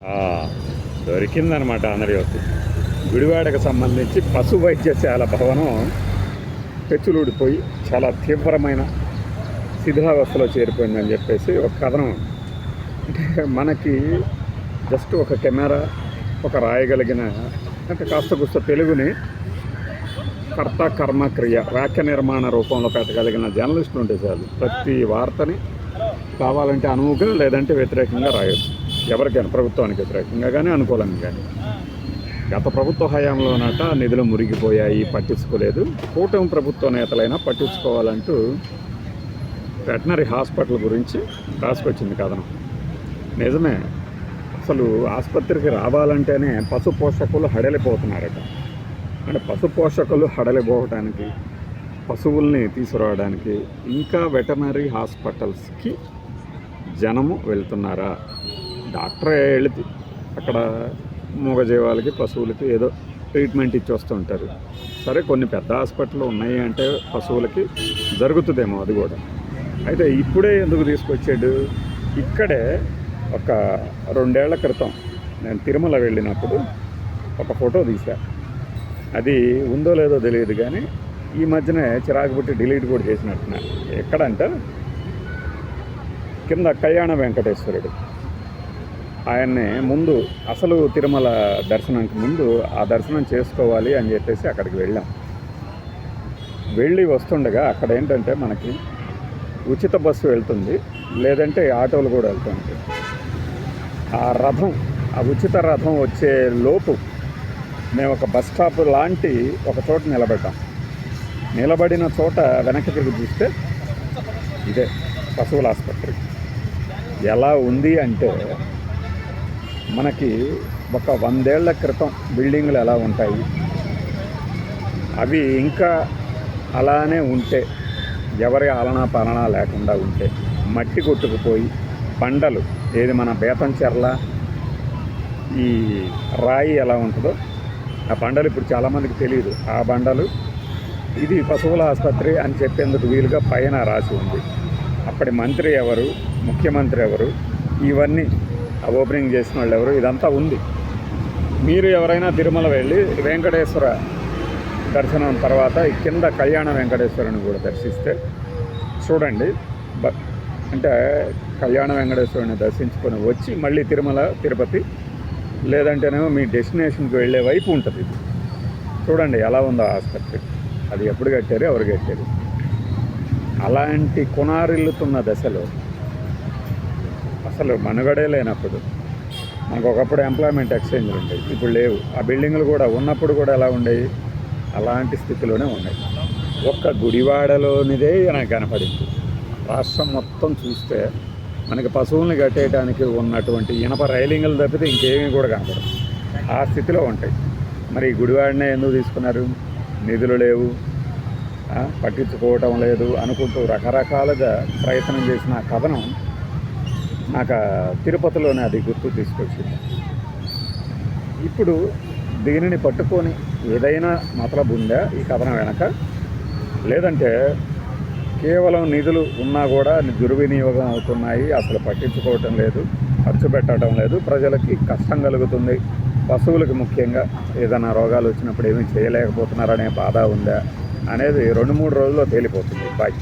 ఆ, దొరికిందనమాట ఆంధ్రజ్యోతి. గుడివాడకు సంబంధించి పశు వైద్యశాల భవనం పెచ్చులూడిపోయి చాలా తీవ్రమైన శిథిలావస్థలో చేరిపోయిందని చెప్పేసి ఒక కథనం. అంటే మనకి జస్ట్ ఒక కెమెరా, ఒక రాయగలిగిన అంటే కాస్త కూస్త తెలుగుని కర్త కర్మ క్రియ వాక్య నిర్మాణ రూపంలో పెట్టగలిగిన జర్నలిస్టులు ఉంటే చాలు. ప్రతి వార్తని కావాలంటే అనువుగా లేదంటే వ్యతిరేకంగా రాయొచ్చు. ఎవరికైనా ప్రభుత్వానికి వ్యతిరేకంగా కానీ అనుకూలంగా కానీ. గత ప్రభుత్వ హయాంలోనట నిధులు మురిగిపోయాయి, పట్టించుకోలేదు. కూటమి ప్రభుత్వ నేతలైనా పట్టించుకోవాలంటూ వెటనరీ హాస్పిటల్ గురించి రాసుకొచ్చింది కథనం. నిజమే, అసలు ఆసుపత్రికి రావాలంటేనే పశు పోషకులు హడలిపోతున్నారట. అంటే పశు పోషకులు హడలిపోవడానికి, పశువుల్ని తీసుకురావడానికి ఇంకా వెటనరీ హాస్పిటల్స్కి జనము వెళ్తున్నారా? డాక్టరే వెళితే అక్కడ మూగజీవాలకి, పశువులకి ఏదో ట్రీట్మెంట్ ఇచ్చి వస్తుంటారు. సరే, కొన్ని పెద్ద హాస్పిటల్ ఉన్నాయి అంటే పశువులకి జరుగుతుందేమో అది కూడా. అయితే ఇప్పుడే ఎందుకు తీసుకొచ్చాడు? ఇక్కడే ఒక 2 ఏళ్ల క్రితం నేను తిరుమల వెళ్ళినప్పుడు ఒక ఫోటో తీశా. అది ఉందో లేదో తెలియదు కానీ ఈ మధ్యనే చిరాకు పుట్టి డిలీట్ కూడా చేసినట్టున్నారు. ఎక్కడంటే కింద కళ్యాణ వెంకటేశ్వరుడు. ఆయన్ని ముందు అసలు తిరుమల దర్శనానికి ముందు ఆ దర్శనం చేసుకోవాలి అని చెప్పేసి అక్కడికి వెళ్ళాం. వెళ్ళి వస్తుండగా అక్కడ ఏంటంటే మనకి ఉచిత బస్సు వెళ్తుంది, లేదంటే ఆటోలు కూడా వెళ్తుంటాయి. ఆ ఉచిత రథం వచ్చే లోపు మేము ఒక బస్ స్టాప్ లాంటి ఒక చోట నిలబెట్టాం. నిలబడిన చోట వెనక్కి తిరిగి చూస్తే ఇదే పశువుల ఆసుపత్రి. ఎలా ఉంది అంటే మనకి ఒక 100 ఏళ్ల క్రితం బిల్డింగ్లు ఎలా ఉంటాయి అవి ఇంకా అలానే ఉంటే, ఎవరి ఆలనా పాలనా లేకుండా ఉంటే, మట్టి కొట్టుకుపోయి బండలు, ఏది మన బేతంచెర్ల ఈ రాయి ఎలా ఉంటుందో ఆ బండలు ఇప్పుడు చాలామందికి తెలియదు. ఆ బండలు ఇది పశువుల ఆసుపత్రి అని చెప్పేందుకు వీలుగా పైన రాసి ఉంది. అప్పటి మంత్రి ఎవరు, ముఖ్యమంత్రి ఎవరు, ఇవన్నీ ఓపెనింగ్ చేసిన వాళ్ళు ఎవరు, ఇదంతా ఉంది. మీరు ఎవరైనా తిరుమల వెళ్ళి వెంకటేశ్వర దర్శనం తర్వాత కింద కళ్యాణ వెంకటేశ్వరుని కూడా దర్శిస్తే చూడండి. అంటే కళ్యాణ వెంకటేశ్వరుని దర్శించుకొని వచ్చి మళ్ళీ తిరుమల, తిరుపతి లేదంటేనేమో మీ డెస్టినేషన్కి వెళ్ళే వైపు ఉంటుంది. ఇది చూడండి ఎలా ఉందో ఆసుపత్రి. అది ఎప్పుడు కట్టారు, ఎవరు కట్టారు? అలాంటి కొనారిల్లుతున్న దశలో అసలు మనుగడే లేనప్పుడు, మనకు ఒకప్పుడు ఎంప్లాయ్మెంట్ ఎక్స్చేంజ్లు ఉండేవి, ఇప్పుడు లేవు. ఆ బిల్డింగ్లు కూడా ఉన్నప్పుడు కూడా ఎలా ఉండేవి? అలాంటి స్థితిలోనే ఉన్నాయి. ఒక్క గుడివాడలోనిదే నాకు కనపడింది. రాష్ట్రం మొత్తం చూస్తే మనకి పశువుల్ని కట్టేయడానికి ఉన్నటువంటి ఇనప రైలింగులు తప్పితే ఇంకేమీ కూడా కనపడదు. ఆ స్థితిలో ఉంటాయి. మరి గుడివాడనే ఎందుకు తీసుకున్నారు? నిధులు లేవు, పట్టించుకోవటం లేదు అనుకుంటూ రకరకాలుగా ప్రయత్నం చేసిన కథనం నాకు తిరుపతిలోనే అది గుర్తు తీసుకొచ్చింది. ఇప్పుడు దీనిని పట్టుకొని ఏదైనా మతలబు ఉందా ఈ కథనం వెనక? లేదంటే కేవలం నిధులు ఉన్నా కూడా దుర్వినియోగం అవుతున్నాయి, అసలు పట్టించుకోవటం లేదు, ఖర్చు పెట్టడం లేదు, ప్రజలకి కష్టం కలుగుతుంది, పశువులకి ముఖ్యంగా ఏదైనా రోగాలు వచ్చినప్పుడు ఏమీ చేయలేకపోతున్నారనే బాధ ఉందా అనేది 2-3 రోజుల్లో తేలిపోతుంది. బాయ్.